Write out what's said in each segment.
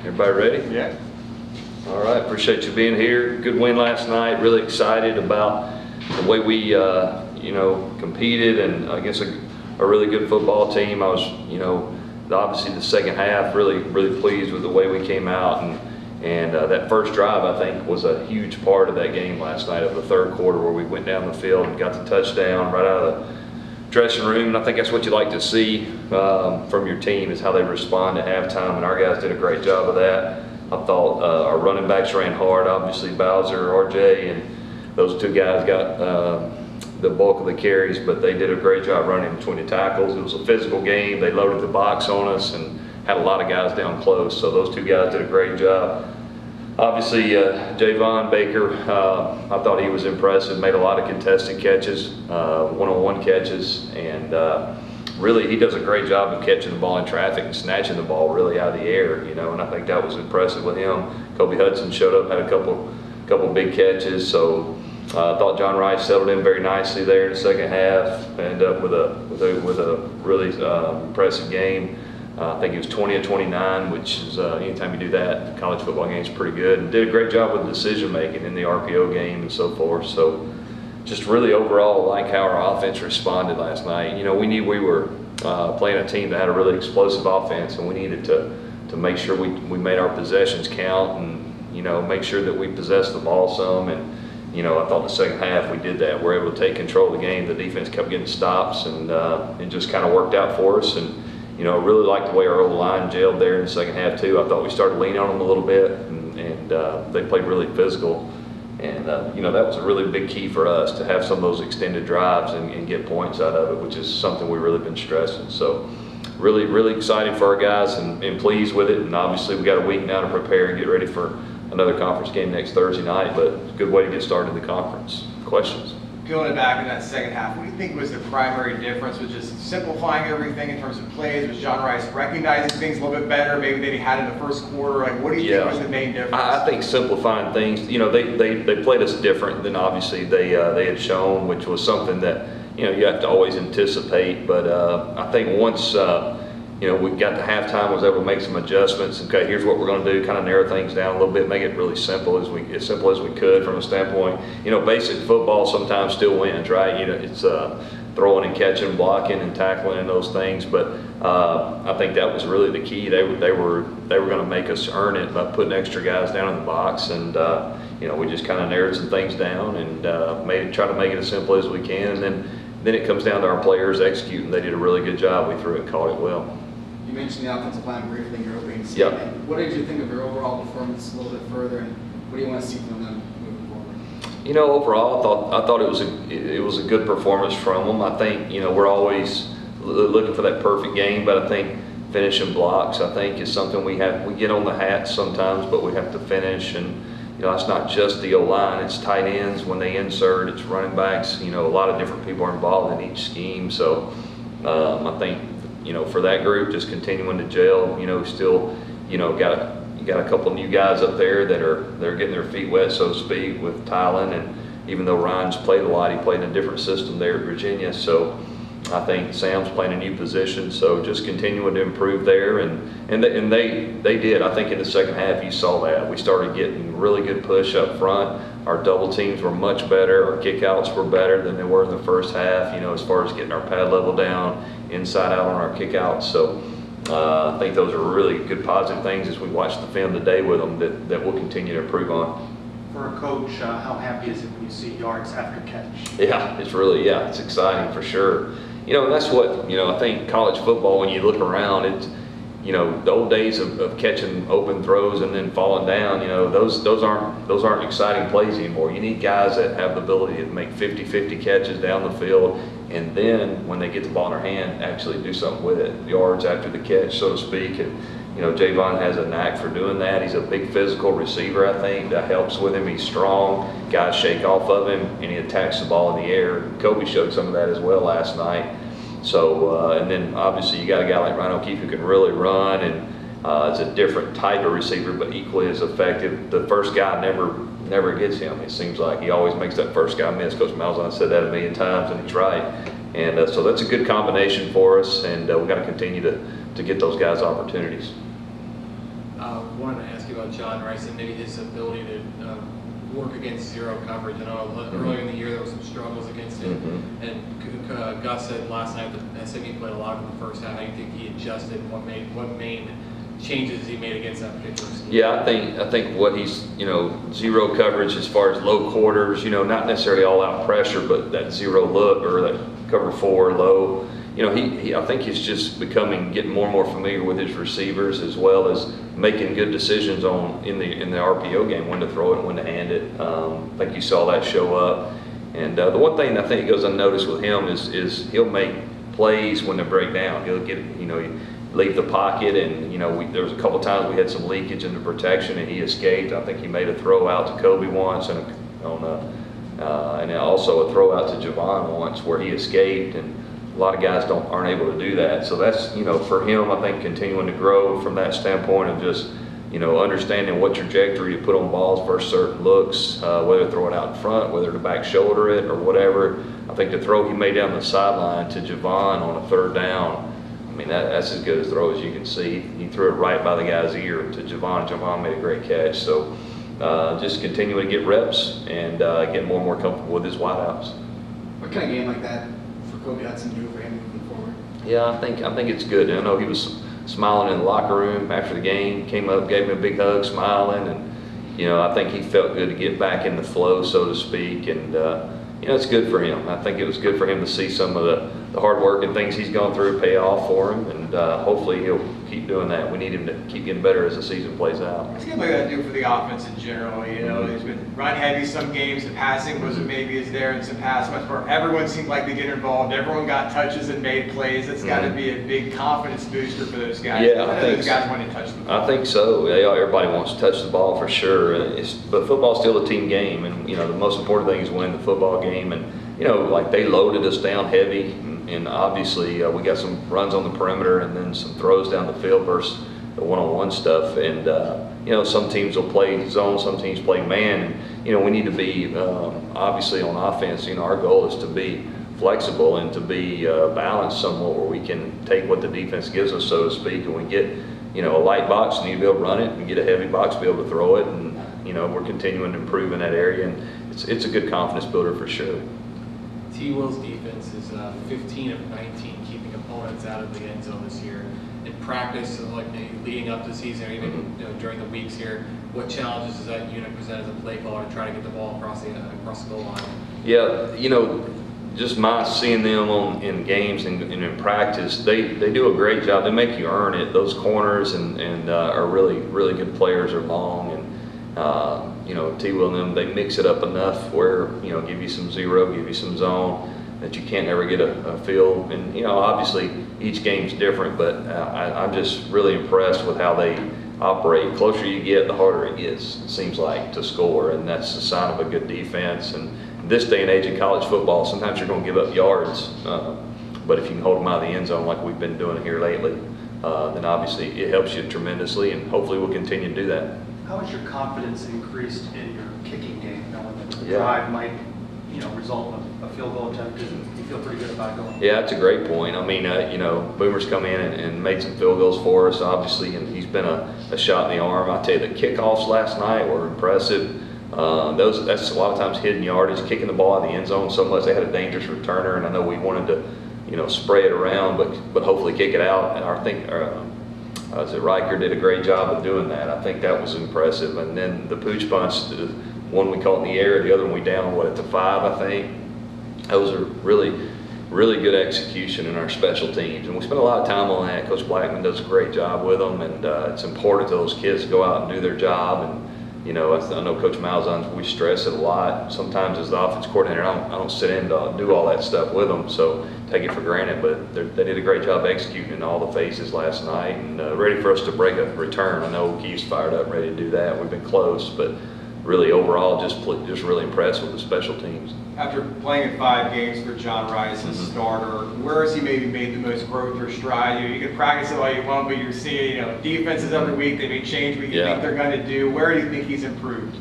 Everybody ready? Yeah. All right, appreciate you being here. Good win last night. Really excited about the way we, competed and against a really good football team. I was, obviously the second half, really pleased with the way we came out, and that first drive I think was a huge part of that game last night of the third quarter, where we went down the field and got the touchdown right out of the dressing room. And I think that's what you like to see from your team, is how they respond to halftime, and our guys did a great job of that. I thought our running backs ran hard. Obviously Bowser, RJ, and those two guys got the bulk of the carries, but they did a great job running between the tackles. It was a physical game. They loaded the box on us and had a lot of guys down close, so those two guys did a great job. Obviously, Javon Baker, I thought he was impressive, made a lot of contested catches, one-on-one catches, and really he does a great job of catching the ball in traffic and snatching the ball really out of the air, and I think that was impressive with him. Kobe Hudson showed up, had a couple big catches, so I thought John Rice settled in very nicely there in the second half, ended up with a really impressive game. I think he was 20 of 29, which is anytime you do that, college football game is pretty good. And did a great job with decision making in the RPO game and so forth. So just really overall like how our offense responded last night. We knew we were playing a team that had a really explosive offense, and we needed to make sure we made our possessions count and make sure that we possessed the ball some. And I thought the second half we did that. We were able to take control of the game. The defense kept getting stops, and it just kind of worked out for us. And I really liked the way our O-line gelled there in the second half too. I thought we started leaning on them a little bit, and they played really physical. And that was a really big key for us, to have some of those extended drives and get points out of it, which is something we've really been stressing. So really excited for our guys and pleased with it. And obviously we got a week now to prepare and get ready for another conference game next Thursday night, but it's a good way to get started in the conference. Questions? Peeling it back in that second half, what do you think was the primary difference? Was just simplifying everything in terms of plays? Was John Rice recognizing things a little bit better maybe than he had in the first quarter? Like, what do you think was the main difference? I think simplifying things. They played us different than obviously they had shown, which was something that you have to always anticipate. But I think once we got to halftime, was able to make some adjustments. Okay, here's what we're going to do. Kind of narrow things down a little bit, make it really simple as we could from a standpoint. Basic football sometimes still wins, right? It's throwing and catching, blocking and tackling and those things. But I think that was really the key. They were going to make us earn it by putting extra guys down in the box, and we just kind of narrowed some things down and try to make it as simple as we can. And then it comes down to our players executing. They did a really good job. We threw it and caught it well. You mentioned the offensive line briefly in your opening statement. Yep. What did you think of your overall performance a little bit further, and what do you want to see from them moving forward? Overall, I thought it was a good performance from them. I think we're always looking for that perfect game, but I think finishing blocks is something we get on the hats sometimes, but we have to finish. And it's not just the O-line; it's tight ends when they insert, it's running backs. A lot of different people are involved in each scheme. So I think for that group, just continuing to gel. Still got a couple new guys up there that are getting their feet wet, so to speak, with Tylen. And even though Ryan's played a lot, he played in a different system there at Virginia. So I think Sam's playing a new position. So just continuing to improve there, and they did. I think in the second half you saw that we started getting really good push up front. Our double teams were much better. Our kickouts were better than they were in the first half. As far as getting our pad level down, inside out on our kickouts. So I think those are really good positive things as we watch the film today with them that we'll continue to improve on. For a coach, how happy is it when you see yards after catch? Yeah, it's exciting for sure. And that's what I think college football. When you look around, it's the old days of catching open throws and then falling down. Those aren't exciting plays anymore. You need guys that have the ability to make 50-50 catches down the field, and then when they get the ball in their hand, actually do something with it, yards after the catch, so to speak. And Javon has a knack for doing that. He's a big physical receiver. I think that helps with him. He's strong. Guys shake off of him, and he attacks the ball in the air. Kobe showed some of that as well last night. So, and then obviously you got a guy like Ryan O'Keefe who can really run, and it's a different type of receiver, but equally as effective. The first guy never gets him. It seems like he always makes that first guy miss. Coach Malzahn said that a million times, and he's right. And so that's a good combination for us, and we've got to continue to get those guys opportunities. Wanted to ask you about John Rhys and maybe his ability to work against zero coverage. I know earlier in the year there were some struggles against it, and Gus said last night that SMU played a lot in the first half. How do you think he adjusted, and what main changes he made against that particular scheme? Yeah, I think what he's, zero coverage as far as low quarters, not necessarily all out pressure, but that zero look or that cover 4 low. I think he's just getting more and more familiar with his receivers, as well as making good decisions in the RPO game, when to throw it and when to hand it. I think you saw that show up. And the one thing I think goes unnoticed with him is he'll make plays when they break down. He'll get, leave the pocket, and there was a couple times we had some leakage in the protection, and he escaped. I think he made a throw out to Kobe once, and then also a throw out to Javon once where he escaped, and a lot of guys aren't able to do that. So that's, for him, I think continuing to grow from that standpoint of just, understanding what trajectory to put on balls versus certain looks, whether to throw it out in front, whether to back shoulder it or whatever. I think the throw he made down the sideline to Javon on a 3rd down, that's as good a throw as you can see. He threw it right by the guy's ear to Javon. Javon made a great catch. So just continuing to get reps and get more and more comfortable with his wideouts. What kind of game like that for Kobe Hudson do for him moving forward? Yeah, I think it's good. I know he was smiling in the locker room after the game, came up, gave me a big hug, smiling, and I think he felt good to get back in the flow, so to speak, and it's good for him. I think it was good for him to see some of the hard work and things he's gone through pay off for him, and hopefully he'll keep doing that. We need him to keep getting better as the season plays out. What's going to do for the offense in general? There's been run heavy some games. The passing wasn't maybe as there in some past months, where everyone seemed like they get involved. Everyone got touches and made plays. That's got to be a big confidence booster for those guys. Yeah, I think those guys want to touch the ball. I think so. Everybody wants to touch the ball for sure. But football's still a team game, and the most important thing is winning the football game. And like they loaded us down heavy, and obviously we got some runs on the perimeter and then some throws down the field versus the one-on-one stuff. And some teams will play zone, some teams play man. And we need to be obviously on offense. Our goal is to be flexible and to be balanced somewhat, where we can take what the defense gives us, so to speak, and we get a light box, need to be able to run it, and get a heavy box, be able to throw it. And we're continuing to improve in that area, and it's a good confidence builder for sure. T-Will's defense is 15 of 19 keeping opponents out of the end zone this year. In practice, like maybe leading up to the season, or even during the weeks here, what challenges does that unit present as a play caller to try to get the ball across the goal line? Yeah, just my seeing them in games and in practice, they do a great job. They make you earn it. Those corners and are really, really good players, are long, and T-Will and them, they mix it up enough where, give you some zero, give you some zone, that you can't ever get a feel. And, obviously each game's different, but I'm just really impressed with how they operate. The closer you get, the harder it gets, it seems like, to score, and that's a sign of a good defense. And in this day and age in college football, sometimes you're going to give up yards, but if you can hold them out of the end zone like we've been doing here lately, then obviously it helps you tremendously, and hopefully we'll continue to do that. How has your confidence increased in your kicking game, knowing that the Yeah. drive might, result in a field goal attempt? Because you feel pretty good about going. Yeah, that's a great point. Boomer's come in and made some field goals for us, obviously, and he's been a shot in the arm. I tell you, the kickoffs last night were impressive. That's a lot of times hidden yardage, kicking the ball out of the end zone so much. They had a dangerous returner, and I know we wanted to, spray it around, but hopefully kick it out. And I think Riker did a great job of doing that. I think that was impressive. And then the pooch punch, the one we caught in the air, the other one we down, at the 5, I think. That was a really, really good execution in our special teams. And we spent a lot of time on that. Coach Blackman does a great job with them, and it's important to those kids to go out and do their job. And I know Coach Malzahn, we stress it a lot. Sometimes as the offense coordinator, I don't sit in to do all that stuff with them, so take it for granted. But they did a great job executing in all the phases last night, and ready for us to break a return. I know Keith's fired up, ready to do that. We've been close, but really overall just really impressed with the special teams. After playing in 5 games for John Rhys as starter, where has he maybe made the most growth or stride? You can practice it all you want, but you're seeing, defenses every week, they may change what you think they're going to do. Where do you think he's improved?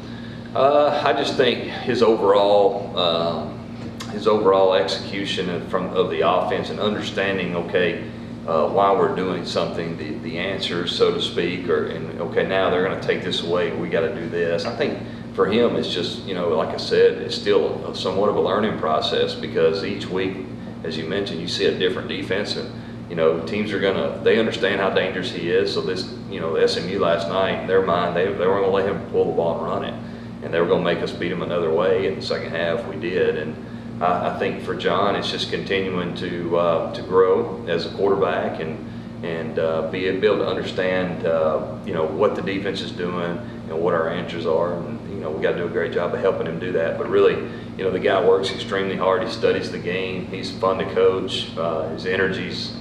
I just think his overall execution of the offense, and understanding, okay, why we're doing something, the answers, so to speak, and okay, now they're going to take this away, we got to do this. I think for him, it's just, like I said, it's still somewhat of a learning process, because each week, as you mentioned, you see a different defense, and teams they understand how dangerous he is. So this, SMU last night, in their mind, they weren't going to let him pull the ball and run it, and they were going to make us beat him another way. In the second half, we did, and I think for John, it's just continuing to grow as a quarterback and be able to understand what the defense is doing and what our answers are, and we got to do a great job of helping him do that. But really, the guy works extremely hard. He studies the game. He's fun to coach. His energy's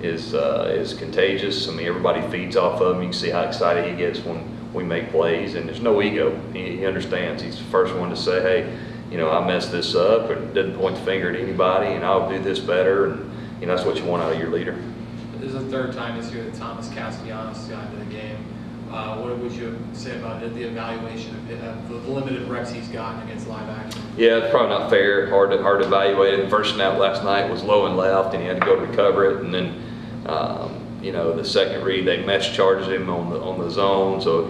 is contagious. I mean, everybody feeds off of him. You can see how excited he gets when we make plays, and there's no ego. He understands. He's the first one to say, hey, I messed this up, and doesn't point the finger at anybody, and I'll do this better, and that's what you want out of your leader. This is the third time this year that Thomas Castellanos got into the game. What would you say about the evaluation of the limited reps he's gotten against live action? Yeah, it's probably not fair. Hard to evaluate it. The first snap last night was low and left, and he had to go recover it, and then the second read, they mesh charged him on the zone. So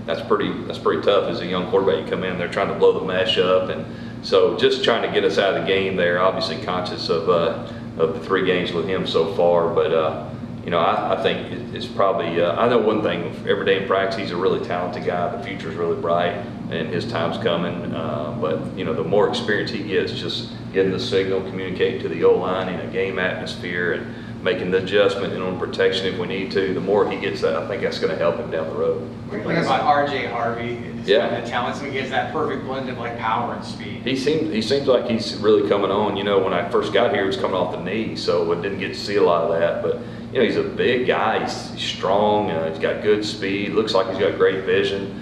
that's pretty tough as a young quarterback. You come in, they're trying to blow the mesh up, and so just trying to get us out of the game there. Obviously conscious of the 3 games with him so far, but I think it's probably. I know one thing. Every day in practice, he's a really talented guy. The future's really bright, and his time's coming. But the more experience he gets, just getting the signal, communicating to the O-line in a game atmosphere, and making the adjustment and on protection if we need to, the more he gets that, I think that's going to help him down the road. What do you think about R.J. Harvey? Yeah, the talent, so he gets that perfect blend of power and speed. He seems like he's really coming on. When I first got here, he was coming off the knee, so I didn't get to see a lot of that. But he's a big guy. He's strong. He's got good speed. Looks like he's got great vision.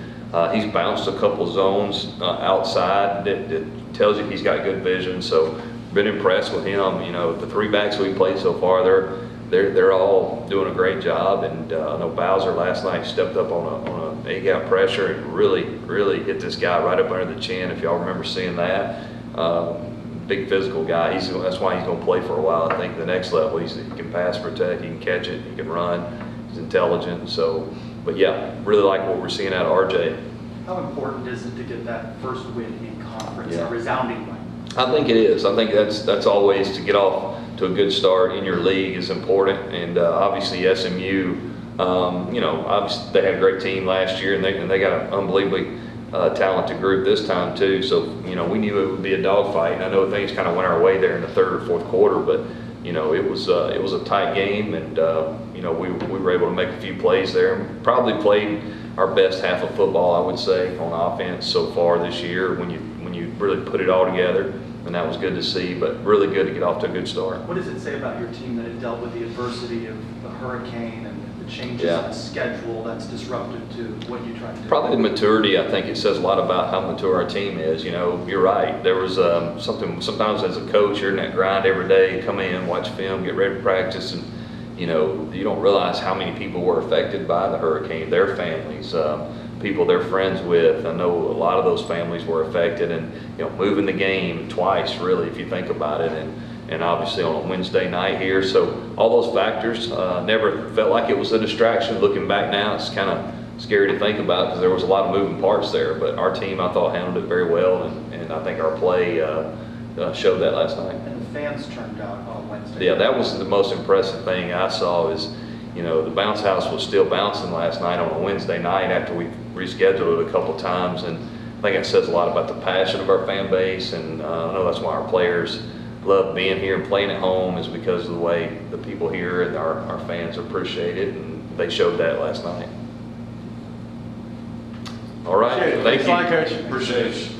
He's bounced a couple zones outside that tells you he's got good vision. So been impressed with him. The 3 backs we played so far, they're all doing a great job. And I know Bowser last night stepped up on a A-gap pressure and really hit this guy right up under the chin. If y'all remember seeing that, big physical guy. That's why he's going to play for a while. I think the next level, he can pass, protect, he can catch it, he can run. He's intelligent. So, but yeah, really like what we're seeing out of RJ. How important is it to get that first win in conference, a resounding win? I think it is. I think that's always, to get off to a good start in your league is important. And obviously SMU, obviously they had a great team last year, and they got an unbelievably talented group this time too. So we knew it would be a dogfight. And I know things kind of went our way there in the 3rd or 4th quarter, but it was a tight game, and we were able to make a few plays there. And probably played our best half of football, I would say, on offense so far this year when you really put it all together, and that was good to see, but really good to get off to a good start. What does it say about your team that it dealt with the adversity of the hurricane and the changes in the schedule that's disruptive to what you tried to do? Probably the maturity. I think it says a lot about how mature our team is. You're right. There was something, sometimes as a coach, you're in that grind every day, come in, watch film, get ready to practice, and you don't realize how many people were affected by the hurricane, their families, people they're friends with. I know a lot of those families were affected, and moving the game twice, really, if you think about it, and obviously on a Wednesday night here. So all those factors, never felt like it was a distraction. Looking back now, it's kind of scary to think about because there was a lot of moving parts there, but our team, I thought, handled it very well, and I think our play showed that last night. And the fans turned out on Wednesday. Yeah, that was the most impressive thing I saw is, the bounce house was still bouncing last night on a Wednesday night after we rescheduled it a couple times, and I think it says a lot about the passion of our fan base, and I know that's why our players love being here and playing at home, is because of the way the people here and our fans appreciate it, and they showed that last night. All right, thank you. Coach. Appreciate it.